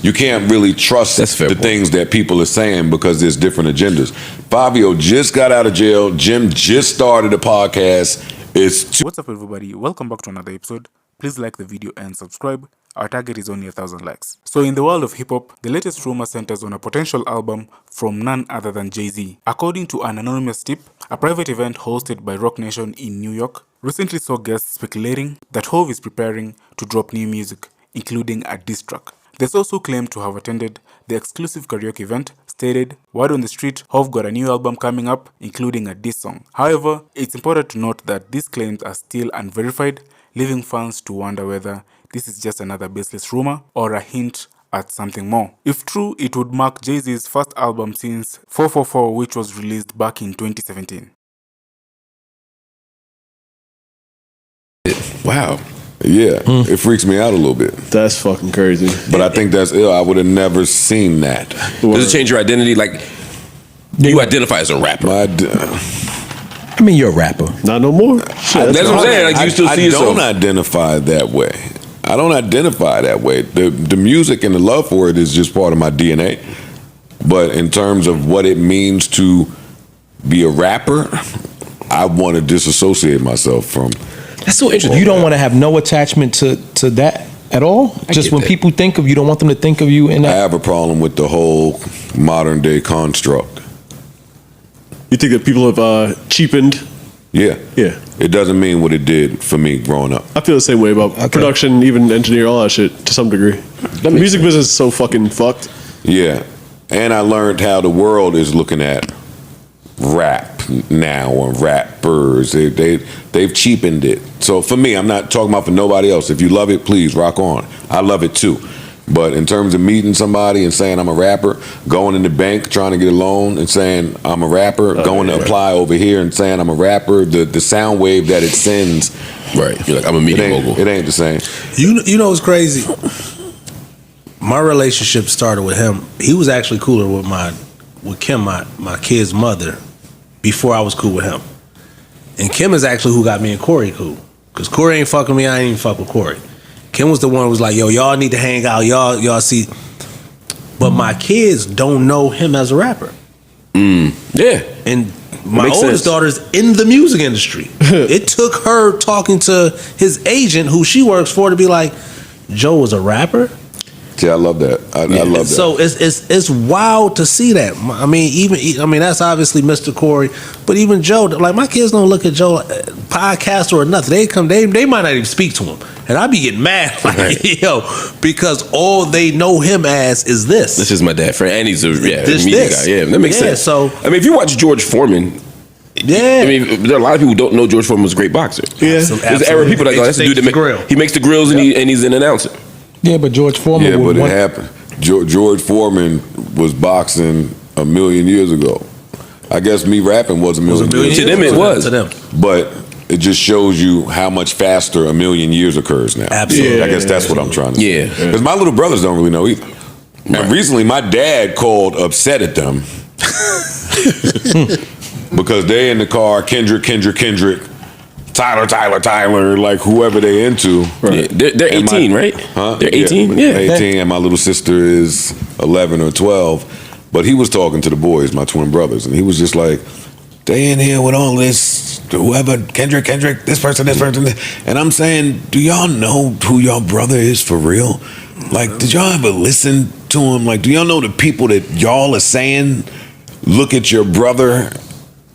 you can't really trust the things that people are saying because there's different agendas. Fivio just got out of jail. Jim just started a podcast. What's up, everybody? Welcome back to another episode. Please like the video and subscribe. Our target is only 1,000 likes. So in the world of hip-hop, the latest rumor centers on a potential album from none other than Jay-Z. According to an anonymous tip, a private event hosted by Rock Nation in New York recently saw guests speculating that Hov is preparing to drop new music, including a diss track. They also claimed to have attended the exclusive karaoke event, stated, "Word on the street, Hov got a new album coming up, including a diss song." However, it's important to note that these claims are still unverified, leaving fans to wonder whether this is just another baseless rumor or a hint at something more. If true, it would mark Jay-Z's first album since 444, which was released back in 2017. Wow. Yeah, it freaks me out a little bit. That's fucking crazy. But I think that's ill. I would have never seen that. Does it change your identity? Like, you identify as a rapper. I mean, you're a rapper. Not no more. That's what I'm saying. Like, you still see yourself. I don't identify that way. I don't identify that way. The music and the love for it is just part of my DNA. But in terms of what it means to be a rapper, I want to disassociate myself from. That's so interesting. You don't want to have no attachment to that at all? Just when people think of you, don't want them to think of you in that? I have a problem with the whole modern day construct. You think that people have cheapened? Yeah. Yeah. It doesn't mean what it did for me growing up. I feel the same way about production, even engineer, all that shit to some degree. The music business is so fucking fucked. Yeah. And I learned how the world is looking at rap now and rappers. They've cheapened it. So for me, I'm not talking about for nobody else. If you love it, please rock on. I love it too. But in terms of meeting somebody and saying I'm a rapper, going in the bank trying to get a loan and saying I'm a rapper, going to apply over here and saying I'm a rapper, the sound wave that it sends. Right. You're like, I'm a media mogul. It ain't the same. You know what's crazy? My relationship started with him. He was actually cooler with Kim, my kid's mother, before I was cool with him. And Kim is actually who got me and Corey cool. Because Corey ain't fucking me, I ain't even fuck with Corey. Kim was the one who was like, yo, y'all need to hang out, y'all see. But my kids don't know him as a rapper. Yeah. And my oldest daughter's in the music industry. It took her talking to his agent, who she works for, to be like, Joe was a rapper? Yeah, I love that. I love that. So it's wild to see that. I mean, that's obviously Mr. Corey, but even Joe, like my kids don't look at Joe podcaster or nothing. They might not even speak to him, and I be getting mad, like, yo, because all they know him as is this. This is my dad friend, and he's a media this. guy. Yeah, that makes sense. So I mean, if you watch George Foreman. Yeah, I mean, there are a lot of people who don't know George Foreman was a great boxer. Yeah, there's an era of people that go, that's the dude that he makes the grills, and he's an announcer. Yeah, but George Foreman. Yeah, but it happened. George Foreman was boxing a million years ago. I guess me rapping was a million years ago. To them, it was. To them. But it just shows you how much faster a million years occurs now. Absolutely. I guess that's what I'm trying to say. Yeah. Because my little brothers don't really know either. And recently, my dad called upset at them because they in the car, Kendrick, Tyler, like whoever they into. Right. Yeah, they're 18, right? Huh? They're 18? Yeah. 18, and my little sister is 11 or 12. But he was talking to the boys, my twin brothers, and he was just like, they in here with all this, whoever, Kendrick, this person. And I'm saying, do y'all know who y'all brother is for real? Like, did y'all ever listen to him? Like, do y'all know the people that y'all are saying look at your brother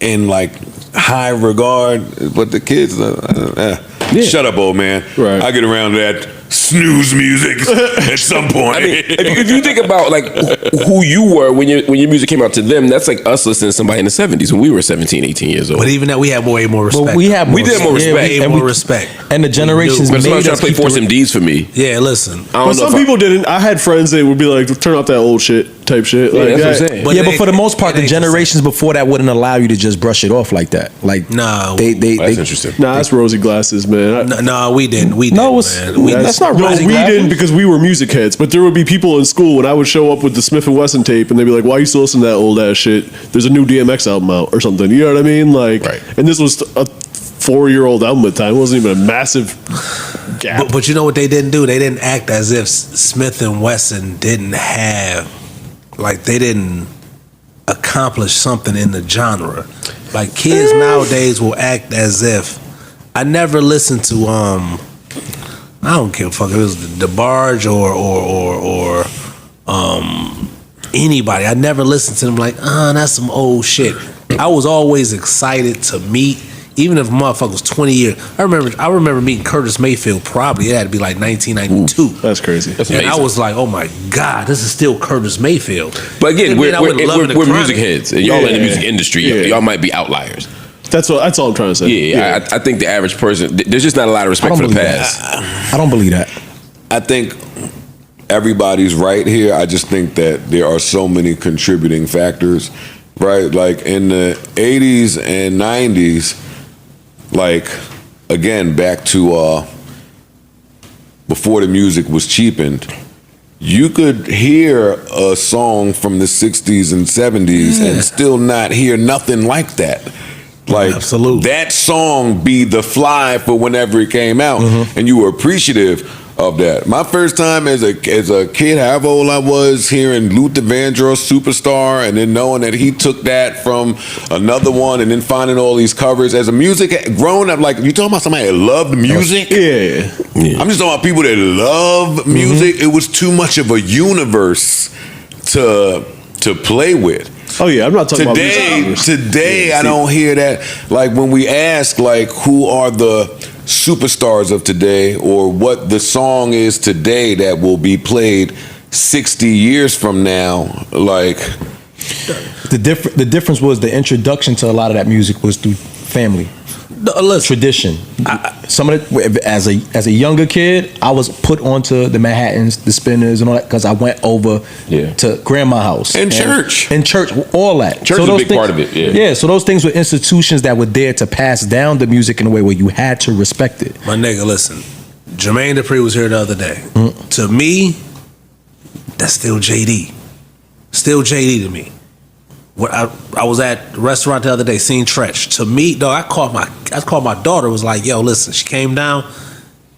in, like, high regard? But the kids, shut up, old man. Right. I get around to that snooze music at some point. I mean, if you think about like who you were when your music came out to them, that's like us listening to somebody in the 70s when we were 17, 18 years old. But even that, we had way more respect. But we did more respect. More respect. And the generations but made somebody's trying us to play keep Force MDs for me. Yeah, listen. But some people didn't. I had friends that would be like, turn off that old shit type shit. Yeah, like that's what I'm saying. But for the most part, the generations before that wouldn't allow you to just brush it off like that. Like, no, that's interesting. Nah, that's rosy glasses, man. No, we didn't. That's not rosy glasses. We didn't because we were music heads. But there would be people in school when I would show up with the Smith & Wesson tape, and they'd be like, "Why you still listen to that old ass shit? There's a new DMX album out or something." You know what I mean? Like, and this was 4-year-old album at the time. It wasn't even a massive gap. But you know what they didn't do? They didn't act as if Smith and Wesson didn't have, like, they didn't accomplish something in the genre. Like, kids nowadays will act as if. I never listened to I don't give a fuck if it was DeBarge or anybody. I never listened to them like, that's some old shit. I was always excited to meet, even if motherfucker was 20 years. I remember meeting Curtis Mayfield. Probably it had to be like 1992. Ooh, that's crazy. That's and amazing. I was like, oh my God, this is still Curtis Mayfield. But again, we're we're music heads, and y'all in the Yeah. music industry. Yeah. Y'all might be outliers. That's all I'm trying to say. Yeah. I think the average person, there's just not a lot of respect for the past. I don't believe that. I think everybody's right here. I just think that there are so many contributing factors, right? Like in the 80s and 90s, like, again, back to before the music was cheapened, you could hear a song from the 60s and 70s and still not hear nothing like that. Like, Absolutely. that song be the fly for whenever it came out, and you were appreciative of that. My first time as a kid, however old I was, hearing Luther Vandross, Superstar, and then knowing that he took that from another one, and then finding all these covers as a music growing up. Like, you talking about somebody that loved music? Yeah. I'm just talking about people that love music. It was too much of a universe to play with. Oh yeah, I'm not talking about Today, I don't hear that. Like, when we ask, like, who are the superstars of today, or what the song is today that will be played 60 years from now, like, The difference was the introduction to a lot of that music was through family. Tradition. Some of it, as a younger kid, I was put onto the Manhattans, the Spinners, and all that because I went over to grandma's house and church, all that. Church was a big part of it. Yeah. So those things were institutions that were there to pass down the music in a way where you had to respect it. My nigga, listen. Jermaine Dupri was here the other day. To me, that's still JD. Still JD to me. When I was at the restaurant the other day, seeing Tretch. To me, though, I called my daughter. Was like, yo, listen. She came down.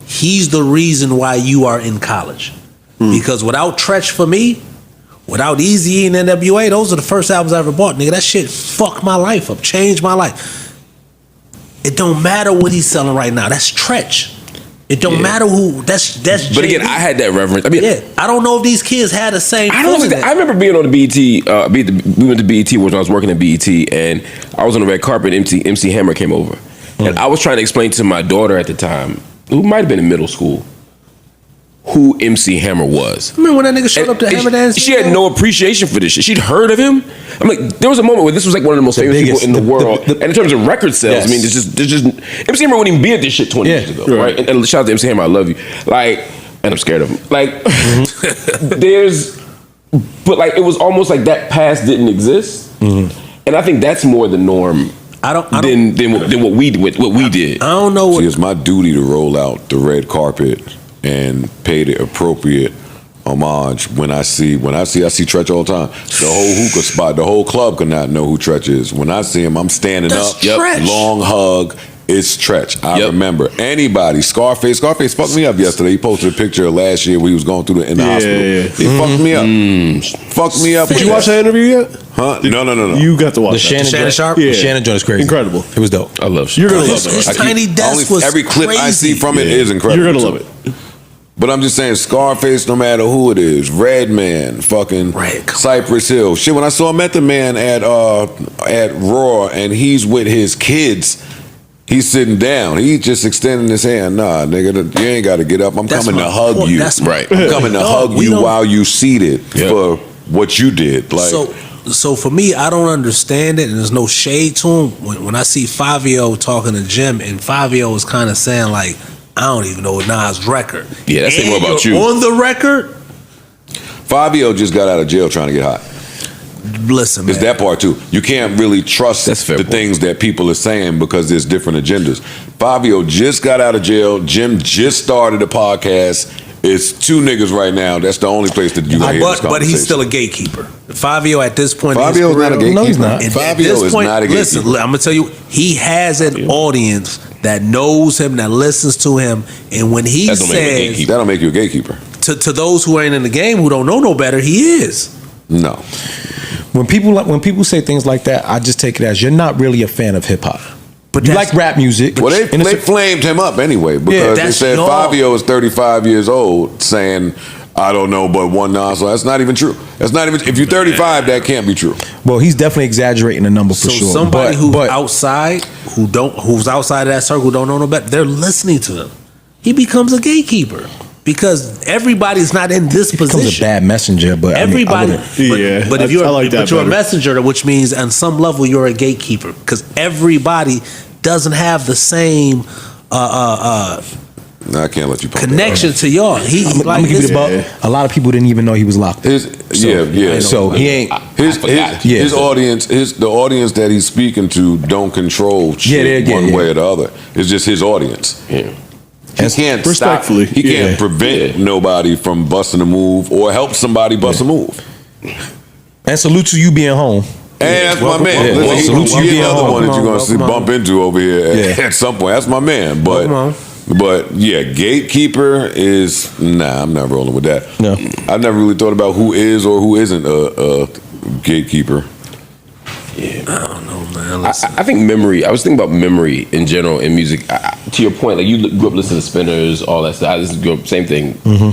He's the reason why you are in college. Because without Tretch for me, without Eazy-E and NWA, those are the first albums I ever bought, nigga. That shit fucked my life up, changed my life. It don't matter what he's selling right now. That's Tretch. It don't matter who. That's. But again, I had that reverence. I mean, I don't know if these kids had the same. I don't think I remember being on the BET. We went to BET when I was working at BET, and I was on the red carpet. MC Hammer came over, and I was trying to explain to my daughter at the time, who might have been in middle school, who MC Hammer was. Remember when that nigga showed up to Hammer Dance? She had no appreciation for this shit. She'd heard of him. I'm like, there was a moment where this was like one of the most famous people in the world. And in terms of record sales, I mean, there's just MC Hammer wouldn't even be at this shit 20 years ago, right? And shout out to MC Hammer, I love you. Like, and I'm scared of him. Like, but like, it was almost like that past didn't exist. And I think that's more the norm. Than what we did. I don't know. See, it's my duty to roll out the red carpet and pay the appropriate homage when I see Tretch all the time. The whole hookah spot, the whole club could not know who Tretch is. When I see him, I'm standing up, long hug. It's Tretch. I remember anybody. Scarface fucked me up yesterday. He posted a picture of last year where he was going through in the hospital. He fucked me up. Fucked me up. Did you watch that interview yet? Huh? No. You got to watch The Shannon Sharp? The Shannon joint is crazy. Incredible. It was dope. I love You're gonna love His it. tiny desk was every clip I see crazy. from it is incredible. You're gonna love it. But I'm just saying, Scarface, no matter who it is, Redman, fucking Cypress Hill. Shit, when I saw Method Man at Raw and he's with his kids, he's sitting down. He's just extending his hand. Nah, nigga, you ain't got to get up. I'm coming to hug you. Right. I'm coming to hug you while you seated for what you did. Like, So for me, I don't understand it, and there's no shade to him. When I see Fivio talking to Jim, and Fivio is kind of saying like, I don't even know Nas' record. Yeah, that's saying more about you. On the record, Fivio just got out of jail trying to get hot. listen, It's man. that part too. You can't really trust the things that people are saying because there's different agendas. Fivio just got out of jail. Jim just started a podcast. it's two niggas right now. That's the only place that you gonna hear this But he's still a gatekeeper. Fivio at this point. Fivio is not a gatekeeper. No, he's not. Fivio is not a gatekeeper. Listen, I'm gonna tell you, he has an audience that knows him, that listens to him, and when he says that'll make you a gatekeeper. To those who ain't in the game, who don't know no better, he is. No. When people say things like that, I just take it as you're not really a fan of hip hop. But you like rap music. Well, they flamed him up anyway because they said Fivio is 35 years old, saying I don't know but one Nas song. That's not even true. That's not even. If you're 35, that can't be true. Well, he's definitely exaggerating the number for sure. Somebody who's outside, who's outside of that circle, who don't know no better, they're listening to him. He becomes a gatekeeper. Because everybody's not in this position. Becomes a bad messenger, but everybody. But if you're a messenger, which means on some level you're a gatekeeper, because everybody doesn't have the same I can't let you connection to y'all. I'm gonna give you the buck. A lot of people didn't even know he was locked up. So he ain't his audience. The audience that he's speaking to don't control shit one way or the other. It's just his audience. Yeah. He can't respectfully. He can't prevent nobody from busting a move or help somebody bust a move. And salute to you being home. And that's my man. Salute to you being another one that you're gonna see bump into over here at some point. That's my man. But yeah, gatekeeper is I'm not rolling with that. No, I never really thought about who is or who isn't a gatekeeper. Yeah, I don't know, man. I think memory. I was thinking about memory in general in music. To your point, like you grew up listening to Spinners, all that stuff. I just grew up same thing. Mm-hmm.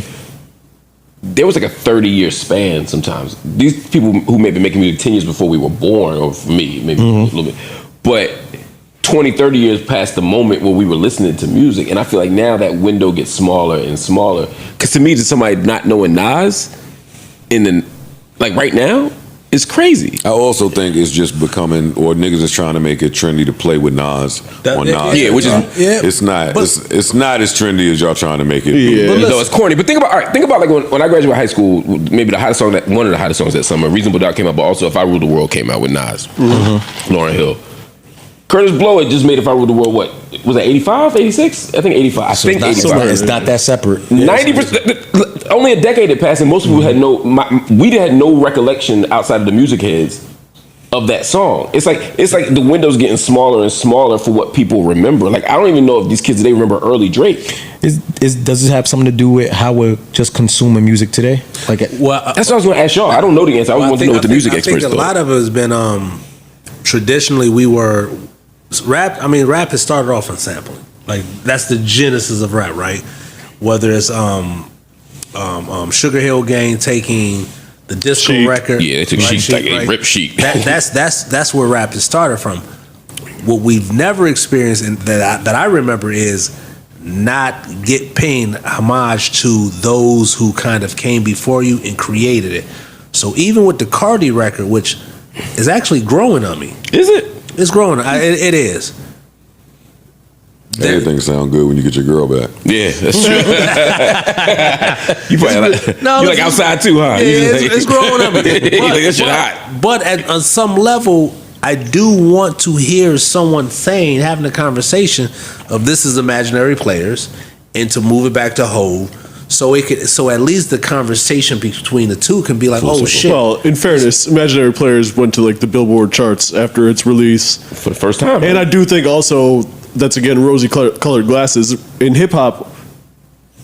There was like a 30-year span. Sometimes these people who may be making music 10 years before we were born, or for me, maybe a little bit, but 20, 30 years past the moment where we were listening to music, and I feel like now that window gets smaller and smaller. Because to me, to somebody not knowing Nas, like right now. It's crazy. I also think it's just becoming, or niggas is trying to make it trendy to play with Nas on Nas. Yeah, which is it's not. It's not as trendy as y'all trying to make it. Yeah, no, it's corny. But think about like when I graduated high school, maybe the hottest song one of the hottest songs that summer, Reasonable Doubt came out, but also If I Ruled the World came out with Nas, Lauryn Hill. Curtis Blow had just made If I Ruled the World. What was that? 85, 86? I think 85. I think 85. It's not that separate. 90%. Only a decade had passed, and most people had we had no recollection outside of the music heads of that song. It's like the window's getting smaller and smaller for what people remember. Like I don't even know if these kids today remember early Drake. Does it have something to do with how we're just consuming music today? Like, that's what I was going to ask y'all. I don't know the answer. I want to know what the music experts thought. A lot of it has been traditionally we were rap. I mean, rap has started off on sampling. Like that's the genesis of rap, right? Whether it's Sugar Hill Gang taking the disco record. Yeah, they took Chic, like a rip Chic. That's where rap has started from. What we've never experienced and that I remember is not paying homage to those who kind of came before you and created it. So even with the Cardi record, which is actually growing on me. Is it? It's growing. It is. Everything sound good when you get your girl back. Yeah, that's true. You probably like outside too, huh? Yeah, it's growing up. That shit hot. But on some level, I do want to hear someone having a conversation of this is imaginary players, and to move it back to Hov. So at least the conversation between the two can be like, oh shit. Well, in fairness, Imaginary Players went to like the Billboard charts after its release for the first time, and I do think also that's again rosy colored glasses. In hip hop,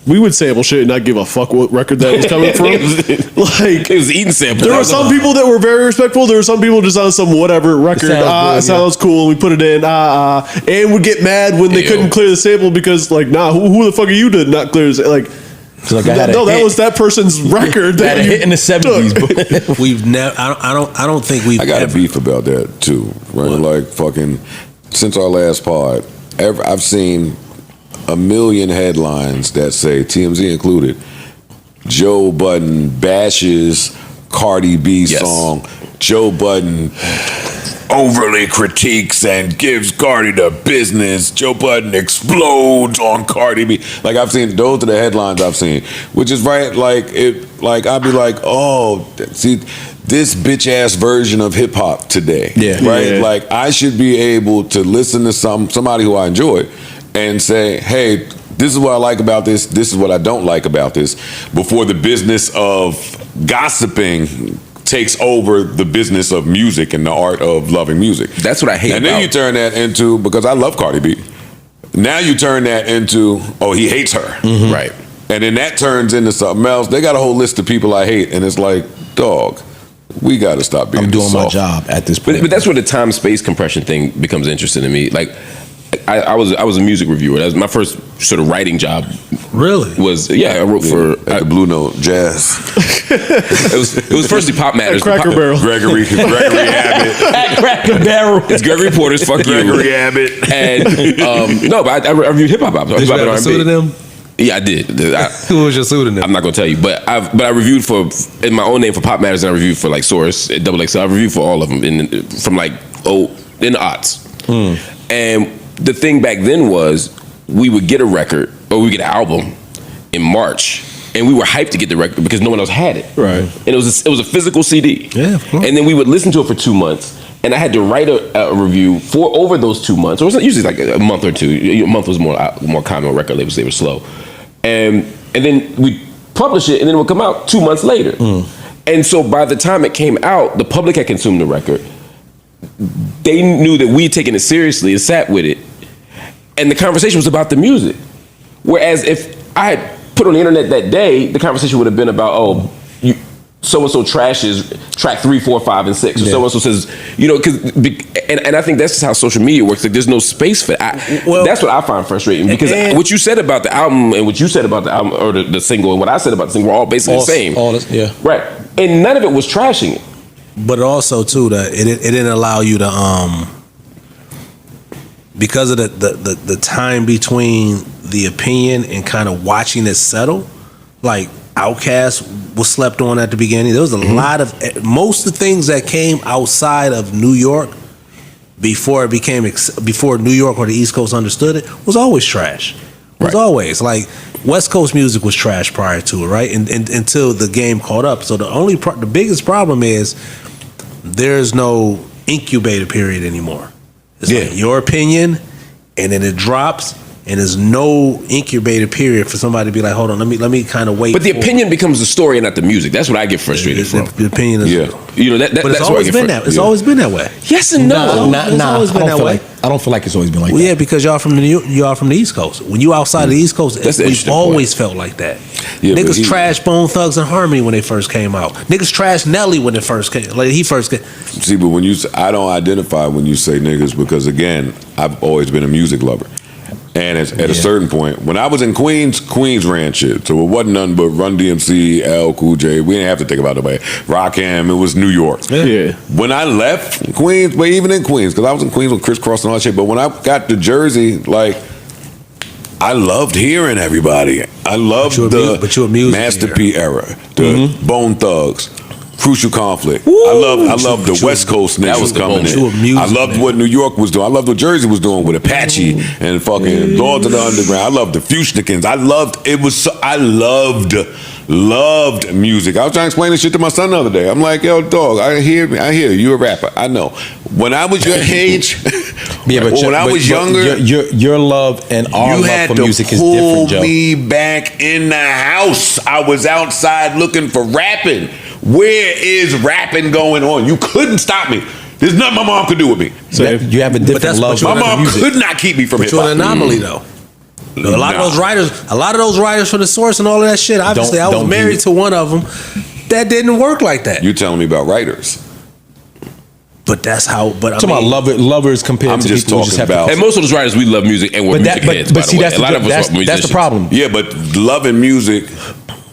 we would sample shit and not give a fuck what record that was coming from. Like it was eating samples. There were some people that were very respectful. There were some people just on some whatever record. It sounds cool. We put it in. And would get mad when they couldn't clear the sample because like, who the fuck are you to not clear the like. Like that was that person's record that hit in the 70s. We've never. I don't think we've. I got a beef about that too. Right, like fucking since our last pod, I've seen a million headlines that say TMZ included. Joe Budden bashes Cardi B song. Joe Budden overly critiques and gives Cardi the business. Joe Budden explodes on Cardi B. Like I've seen, those are the headlines I've seen, which is right. Like I'd be like, oh, see, this bitch ass version of hip hop today, right? Yeah. Like I should be able to listen to somebody who I enjoy and say, hey, this is what I like about this. This is what I don't like about this. Before the business of gossiping takes over the business of music and the art of loving music. That's what I hate. And then you turn that into, because I love Cardi B. Now you turn that into, oh, he hates her. Mm-hmm. Right. And then that turns into something else. They got a whole list of people I hate, and it's like, dog, we got to stop being I'm doing soft. my job at this point. But that's where the time space compression thing becomes interesting to me. Like, I was a music reviewer. That was my first sort of writing job. Really? I wrote for at the Blue Note Jazz. it was firstly Pop Matters. Cracker Barrel. Gregory Abbott. Cracker Barrel. It's Gregory Porter's Fuck You. Gregory Abbott. And no, but I reviewed hip hop albums. Did you have a pseudonym? Yeah, I did. Who was your pseudonym? I'm not gonna tell you, but I reviewed for in my own name for Pop Matters, and I reviewed for like Source, Double XL. I reviewed for all of them from like in the aughts. And the thing back then was we would get a record or we get an album in March, and we were hyped to get the record because no one else had it. Right. And it was a physical CD. Yeah, of course. And then we would listen to it for 2 months. And I had to write a review for over those 2 months. Or it was usually like a month or two. A month was more common on record labels. They were slow. And then we publish it, and then it would come out 2 months later. And so by the time it came out, the public had consumed the record. They knew that we had taken it seriously and sat with it. And the conversation was about the music. Whereas if I had put on the internet that day, the conversation would have been about, so-and-so trashes track 3, 4, 5, and 6. Or so-and-so says, and I think that's just how social media works. Like, there's no space for that. That's what I find frustrating, because what you said about the album and what you said about the album, or the single, and what I said about the single were all basically the same. Right. And none of it was trashing it. But also, too, it didn't allow you to, because of the time between the opinion and kind of watching it settle, like, Outkast was slept on at the beginning. There was a lot of, most of the things that came outside of New York before New York or the East Coast understood it was always trash. It was always like West Coast music was trash prior to it, right? And until the game caught up. So the biggest problem is there's no incubator period anymore. It's like your opinion, and then it drops. And there's no incubator period for somebody to be like, hold on, let me kind of wait. But the opinion becomes the story and not the music. That's what I get frustrated from. The opinion is, but it's always been that. It's always been that way. Yes and no. It's always been that way. I don't feel like it's always been like that. Yeah, because y'all from the East Coast. When you outside of the East Coast, we've always felt like that. Yeah, niggas trash Bone Thugs and Harmony when they first came out. Niggas trash Nelly when it first came. Like he first came. See, but when I don't identify when you say niggas, because again, I've always been a music lover. And at a certain point, when I was in Queens ran shit. So it wasn't nothing but Run DMC, L, Cool J. We didn't have to think about nobody. Rakim, it was New York. Yeah. When I left Queens, but even in Queens, because I was in Queens with Criss Cross and all that shit, but when I got to Jersey, like, I loved hearing everybody. I loved the Master P era, the Bone Thugs. Crucial Conflict. I love the West Coast niggas coming in. I loved what New York was doing. I loved what Jersey was doing with Apache and fucking Lords of the Underground. I loved the Fushnikins. I loved music. I was trying to explain this shit to my son the other day. I'm like, yo, dog, I hear you. You're a rapper. I know. When I was your age, when I was younger, your love and our love for music is different, Joe. You had to pull me back in the house. I was outside looking for rapping. Where is rapping going on? You couldn't stop me. There's nothing my mom could do with me. So you have a different love. My mom could not keep me from hip hop. You're an anomaly, though. A lot of those writers from the Source and all of that shit. Obviously, I was married to one of them. That didn't work like that. You telling me about writers? But that's how. But I'm talking about lovers compared to people who just have. And most of those writers, we love music and we're music heads. But see, a lot of us are musicians. That's the problem. Yeah, but loving music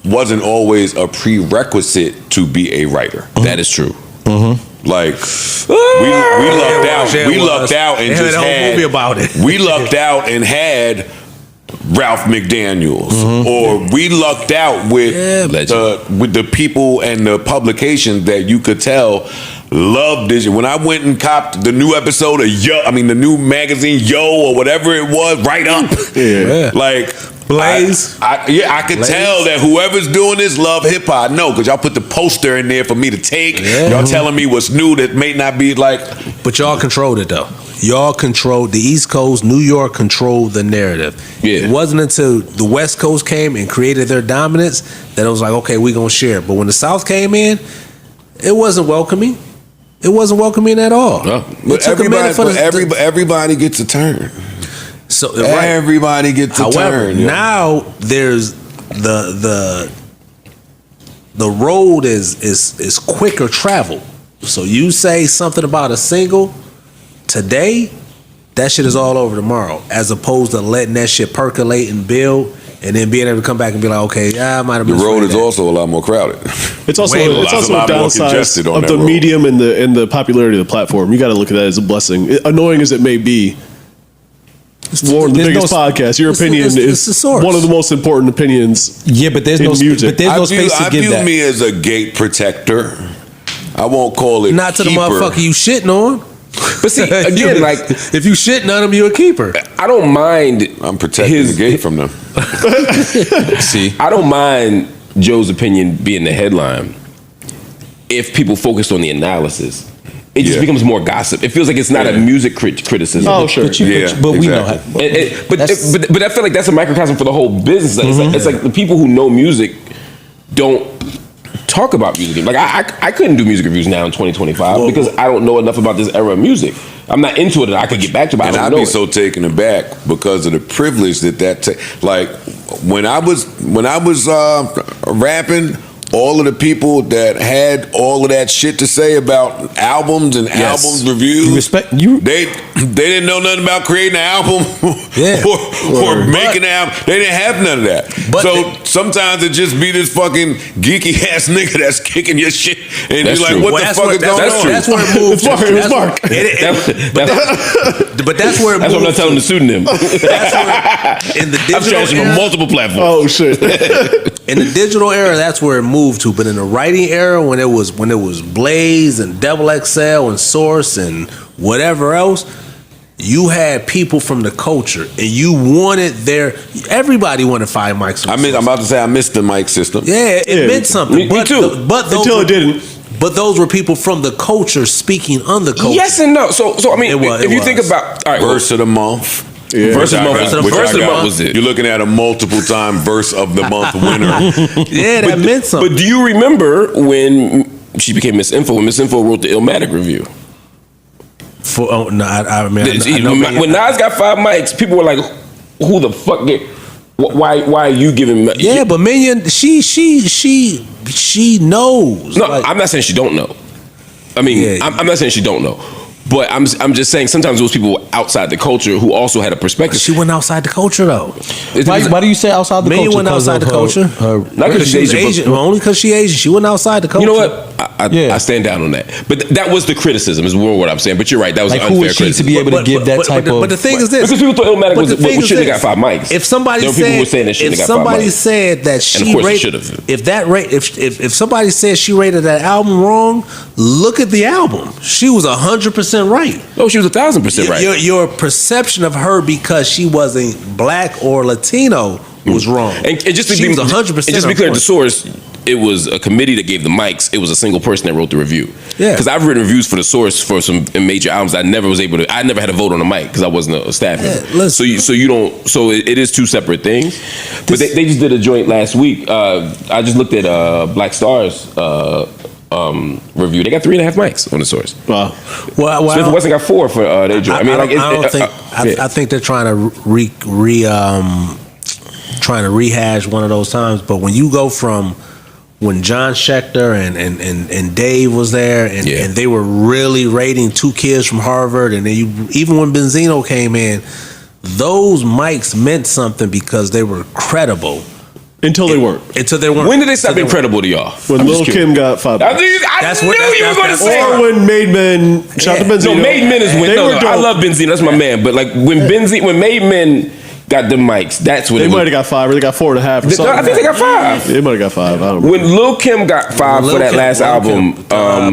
wasn't always a prerequisite to be a writer. That is true. Like we lucked out and just had movie about it. We lucked out and had Ralph McDaniels, or we lucked out with the people and the publications that you could tell loved this. When I went and copped the new episode of the new magazine Yo or whatever it was, Right Up, like. Blaze. I could tell that whoever's doing this love hip hop. No, because y'all put the poster in there for me to take. Y'all telling me what's new that may not be like. But y'all controlled it though. y'all controlled the East Coast. New York controlled the narrative. Yeah. It wasn't until the West Coast came and created their dominance that it was like, okay, we're gonna share. But when the South came in, it wasn't welcoming. It wasn't welcoming at all. No. But everybody gets a turn. So everybody gets a turn. Now there's the road is quicker travel. So you say something about a single today, that shit is all over tomorrow. As opposed to letting that shit percolate and build, and then being able to come back and be like, okay, yeah, I might have. The road is also a lot more crowded. It's also a downside of the road. medium and the popularity of the platform. You got to look at that as a blessing. Annoying as it may be, Warren, the biggest podcast. Your opinion is one of the most important opinions. Yeah, but there's no music. But there's no space to give that. I view me as a gate protector. I won't call it not to keeper. the motherfucker you shitting on. But see, again, like if you shitting on him, you're a keeper. I don't mind. I'm protecting the gate from them. See, I don't mind Joe's opinion being the headline if people focused on the analysis. It just becomes more gossip. It feels like it's not a music criticism. Oh, sure. But we know how. But I feel like that's a microcosm for the whole business. It's like the people who know music don't talk about music. Like I couldn't do music reviews now in 2025 because I don't know enough about this era of music. I'm not into it that I could get back to, but and I'd be so taken aback because of the privilege that like when I was rapping. All of the people that had all of that shit to say about albums and albums reviews, respect you. They didn't know nothing about creating an album or making an album. They didn't have none of that. So sometimes it just be this fucking geeky ass nigga that's kicking your shit, and you're like, "What the fuck is going on?" That's where it moved. It's Mark. But that's where it moved. That's what I'm not telling the pseudonym. In the digital I've changed from multiple platforms. Oh shit. In the digital era, that's where it moved to. But in the writing era, when it was Blaze and Double XL and Source and whatever else, you had people from the culture, and you wanted everybody wanted 5 mics. I'm about to say I missed the mic system. Yeah, it meant something. Me too. Until it didn't. But those were people from the culture speaking on the culture. Yes and no. So I mean, if you think about verse of the month. Yeah. Verse of the month was it. You're looking at a multiple time verse of the month winner. Yeah, that meant something. But do you remember when she became Miss Info? When Miss Info wrote the Illmatic review. When Nas got 5 mics, people were like, "Who the fuck? Why are you giving?" Yeah, but Minion, she knows. No, I'm not saying she don't know. I mean, I'm not saying she don't know. But I'm just saying sometimes those people outside the culture who also had a perspective. She went outside the culture though. Why do you say outside the culture? Minion went outside the culture. Not because she's Asian. Only because she's Asian. She went outside the culture. You know what? I stand down on that. But that was the criticism, is more what I'm saying. But you're right. That was like an unfair who is she criticism. to be able to give that type of? But the thing is this: because people thought Illmatic was should have got 5 mics. If somebody said that she rated, if somebody said she rated that album wrong, look at the album. She was 100% right. No, she was 1,000% right. Your perception of her because she wasn't black or Latino was wrong. And just to she be was 100%. And just be clear, the source, it was a committee that gave the mics. It was a single person that wrote the review. Yeah. Because I've written reviews for the source for some major albums. I never had a vote on the mic because I wasn't a staff member. So it is 2 separate things. But they just did a joint last week. I just looked at Black Star's review. They got 3.5 mics on the source. Wow. Well, Smith & Wesson got 4 for their joint. I think they're trying to trying to rehash one of those times. But when you go from when John Schechter and Dave was there and they were really rating 2 kids from Harvard, and then even when Benzino came in, those mics meant something because they were credible. Until they weren't. When did they stop being credible to y'all? When Lil Kim got 5 mics. I knew you were going to say. Or when Made Men shot the Benzino. No, Made Men is when. I love Benzino. That's my man. But like when Made Men got the mics, that's when they might have got 5 or they got 4.5 or something. I think they got 5. They might have got 5. I don't know. When Lil Kim got 5 for that last album,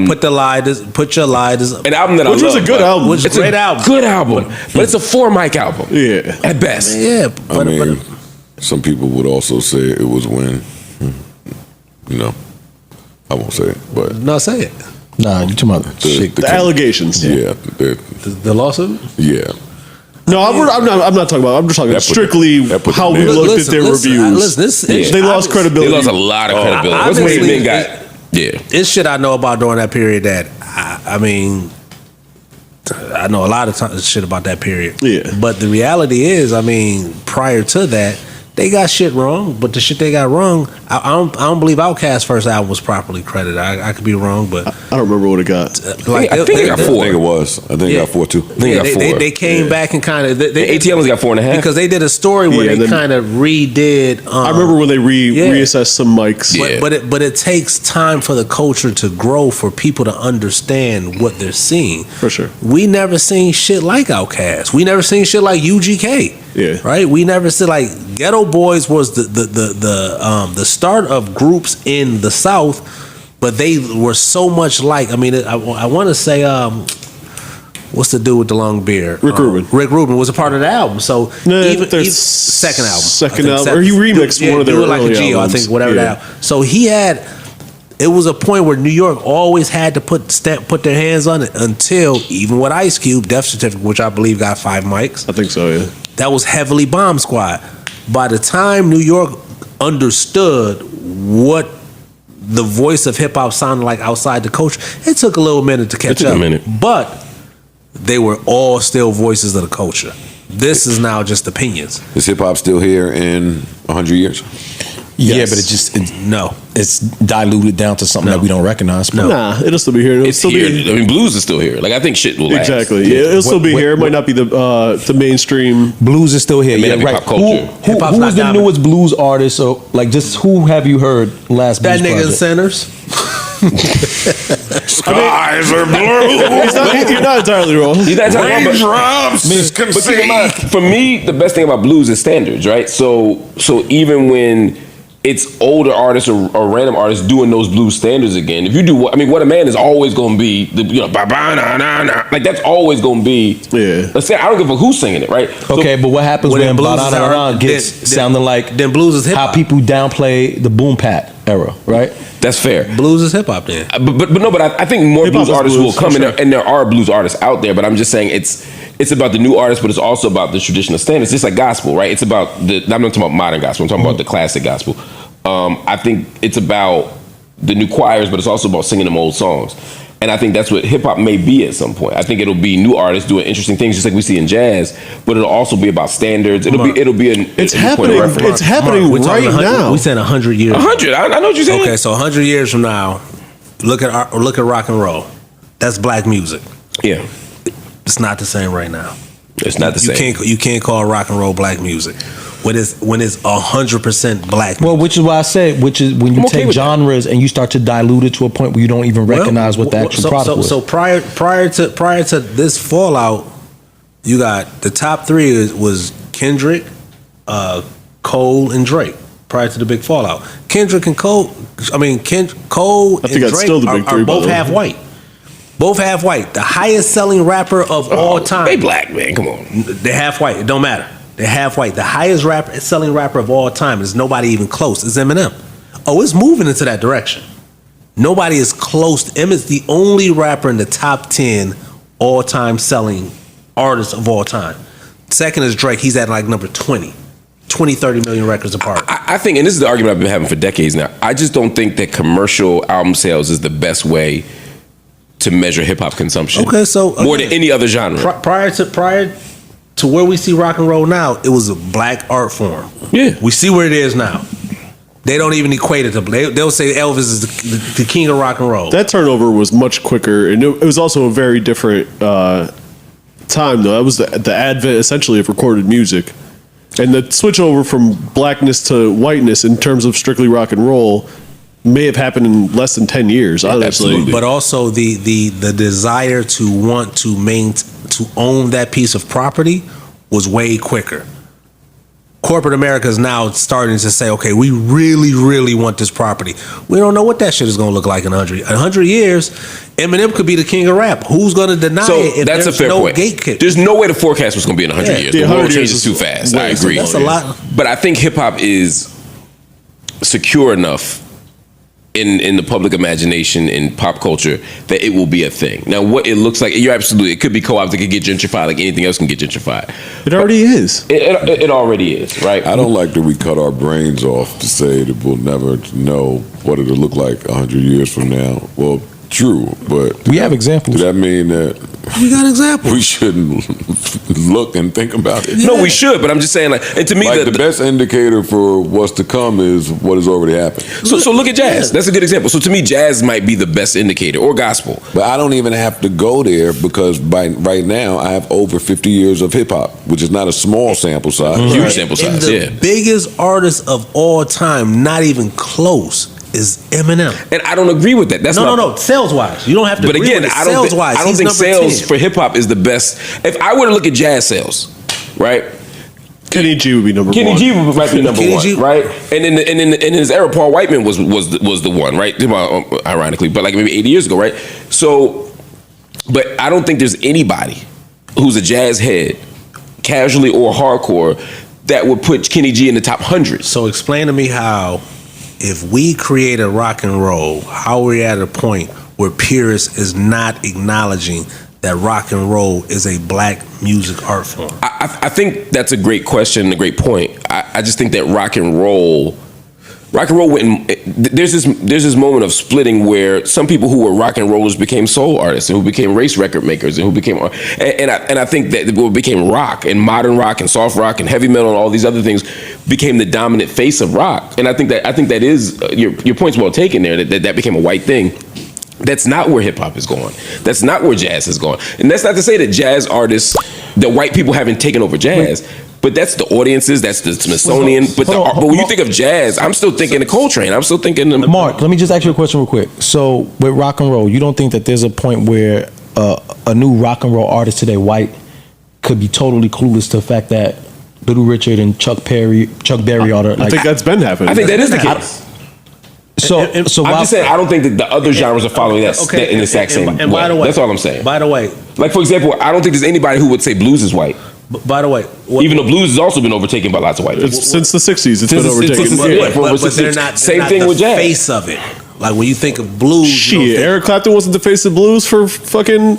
Put Your Lies, an album that I love, which was a good album. Which is a great album. Good album, but it's a 4 mic album. Yeah, at best. Yeah, I mean, some people would also say it was when, I won't say it, but no, say it. Nah, you talking about The allegations. Yeah, The lawsuit? yeah. No, I'm not talking about. I'm just talking strictly how we looked at their reviews. They lost credibility. They lost a lot of credibility. That's when men got. Yeah, it's shit I know about during that period that I mean, I know a lot of shit about that period. Yeah, but the reality is, I mean, prior to that, they got shit wrong. But the shit they got wrong, I don't believe Outkast's first album was properly credited. I could be wrong, but I don't remember what it got. I think it got 4. I think it was. I think it got 4 too. I think it got 4. They came back and kind of ATL's got 4.5 because they did a story where they kind of redid. I remember when they reassessed some mics. But it takes time for the culture to grow, for people to understand what they're seeing. For sure, we never seen shit like Outkast. We never seen shit like UGK. Yeah, right. We never said like Ghetto Boys was the start of groups in the South, but they were so much like. I mean, I want to say what's the dude with the long beard? Rick Rubin. Rick Rubin was a part of the album. So even second album, or he remixed one of their early like Geo, albums. I think whatever that. So he had. It was a point where New York always had to put their hands on it until even with Ice Cube, Death Certificate, which I believe got 5 mics. I think so, yeah. That was heavily Bomb Squad. By the time New York understood what the voice of hip hop sounded like outside the culture, it took a little minute to catch up. But they were all still voices of the culture. This is now just opinions. Is hip hop still here in 100 years? Yes. Yeah, but it's diluted down to something that we don't recognize. Nah, it'll still be here. It's still here. I mean, blues is still here. Like I think shit will last. Exactly. Yeah, it'll still be here. It might not be the mainstream. Blues is still here. Yeah, right. Who is the newest blues artist? So like, just who have you heard last? That nigga Centers. Skies are blue. You're not entirely wrong. But for me, the best thing about blues is standards, right? So even when it's older artists or random artists doing those blues standards again. If you do, What a Man is always going to be like that's always going to be. Yeah. Let's say I don't give a who's singing it, right? Okay, but what happens when blues gets sounding like then blues is hip hop? How people downplay the boom pat era, right? That's fair. Blues is hip hop then. But I think more blues artists will come in, and there are blues artists out there. But I'm just saying it's about the new artists, but it's also about the traditional standards. It's like gospel, right? It's about I'm not talking about modern gospel. I'm talking about the classic gospel. I think it's about the new choirs, but it's also about singing them old songs. And I think that's what hip hop may be at some point. I think it'll be new artists doing interesting things, just like we see in jazz. But it'll also be about standards. It'll be it's happening. It's happening right now. We said 100 years. 100. I know what you're saying. Okay, so 100 years from now, look at rock and roll. That's black music. Yeah, it's not the same right now. It's not the same. You can't call rock and roll black music when it's 100% black music. Well, which is why I say, which is when you take genres and you start to dilute it to a point where you don't even recognize what the actual product was. So prior to this fallout, you got the top 3 was Kendrick, Cole, and Drake. Prior to the big fallout, Kendrick and Cole. Cole and Drake are both half white. Both half white. The highest selling rapper of all time. They black, man. Come on. They're half white. It don't matter. They're half white. The highest selling rapper of all time is nobody even close. It's Eminem. Oh, it's moving into that direction. Nobody is close. Eminem's the only rapper in the top 10 all-time selling artists of all time. Second is Drake. He's at like number 20. 20, 30 million records apart. I think, and this is the argument I've been having for decades now, I just don't think that commercial album sales is the best way to measure hip hop consumption. Okay, so more than any other genre. Prior to where we see rock and roll now, it was a black art form. Yeah, we see where it is now. They don't even equate it to. They'll say Elvis is the king of rock and roll. That turnover was much quicker, and it was also a very different time. Though that was the advent essentially of recorded music, and the switch over from blackness to whiteness in terms of strictly rock and roll may have happened in less than 10 years, honestly. Absolutely. But also the desire to want to own that piece of property was way quicker. Corporate America is now starting to say, okay, we really, really want this property. We don't know what that shit is going to look like in 100 years. Eminem could be the king of rap. Who's going to deny it if that's there's a fair no point. gatekeeping? There's no way to forecast what's going to be in 100 years. The world changes too fast. I agree. That's a lot. But I think hip hop is secure enough in the public imagination in pop culture that it will be a thing. Now, what it looks like, you're absolutely, it could be co-opted, it could get gentrified like anything else can get gentrified. It already is. It already is, right? I don't like that we cut our brains off to say that we'll never know what it'll look like 100 years from now. Well, true, but We have examples. does that mean that We got examples. we shouldn't look and think about it? No, we should, but I'm just saying, like, and to me, Like the best indicator for what's to come is what has already happened. so look at jazz. That's a good example. So to me, jazz might be the best indicator, or gospel. But I don't even have to go there because right now I have over 50 years of hip hop, which is not a small sample size. Huge sample And size, the yeah. biggest artist of all time, not even close, is Eminem. And I don't agree with that. That's No. Sales wise, you don't have to. But agree again, with it. I don't Sales wise, think sales for hip hop is the best. If I were to look at jazz sales, right? Kenny G would be number Kenny one. G might be number Kenny one, G. right? And in his era, Paul Whiteman was the one, right? Ironically, but like maybe 80 years ago, right? So, but I don't think there's anybody who's a jazz head, casually or hardcore, that would put Kenny G in the top 100. So explain to me how, if we create a rock and roll, how we're at a point where purists is not acknowledging that rock and roll is a black music art form. I think that's a great question and a great point. I just think that rock and roll went. There's this moment of splitting where some people who were rock and rollers became soul artists and who became race record makers and who became and I think that what became rock and modern rock and soft rock and heavy metal and all these other things became the dominant face of rock. And I think that is your point's well taken there. That became a white thing. That's not where hip hop is going. That's not where jazz is going. And that's not to say that jazz artists, that white people haven't taken over jazz. But that's the audiences, that's the Smithsonian. But when you think of jazz, I'm still thinking of Coltrane. I'm still thinking of Mark, let me just ask you a question real quick. So with rock and roll, you don't think that there's a point where a new rock and roll artist today, white, could be totally clueless to the fact that Little Richard and Chuck Berry are the, I think that's been happening. I think that is the case. so I'm just saying, I don't think that the other genres are following that in the exact same way. By the way, that's all I'm saying. By the way, Like, for example, I don't think there's anybody who would say blues is white. by the way, Even though blues has also been overtaken by lots of white people. Since the 60s, it's been overtaken. but they're not Same they're thing not with the jazz. face of it. Like when you think of blues, you don't Shit, think- Eric Clapton wasn't the face of blues for fucking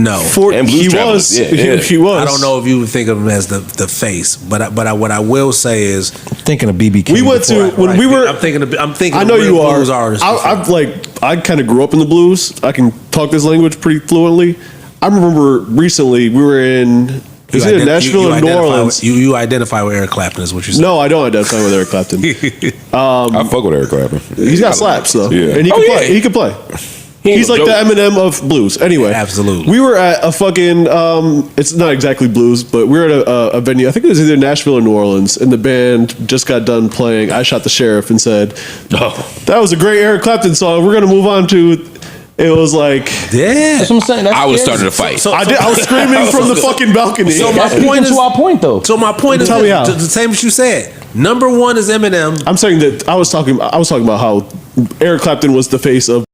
no. And Blues he Travelers, was. yeah. He was. I don't know if you would think of him as the face, but what I will say is, thinking of BB King. We went to when we were. I'm thinking. I know of real you are. blues artists. I kind of grew up in the blues. I can talk this language pretty fluently. I remember recently we were in. Is it Nashville or New Orleans? You identify with Eric Clapton is what you're saying. No, I don't identify with Eric Clapton. I fuck with Eric Clapton. He's got slaps though, Yeah. and he Oh, can yeah. play. He can play. He He's ain't like no the joke. Eminem of blues. Anyway, Absolutely. We were at a fucking. It's not exactly blues, but we were at a venue. I think it was either Nashville or New Orleans, and the band just got done playing "I Shot the Sheriff" and said, "That was a great Eric Clapton song. We're gonna move on to." It was like Yeah. That's what I'm saying. I would have started a fight. I was screaming from the fucking balcony. So my That's point speaking is, to our point though. so my point is Tell me how. the same as you said. Number one is Eminem. I'm saying that I was talking about how Eric Clapton was the face of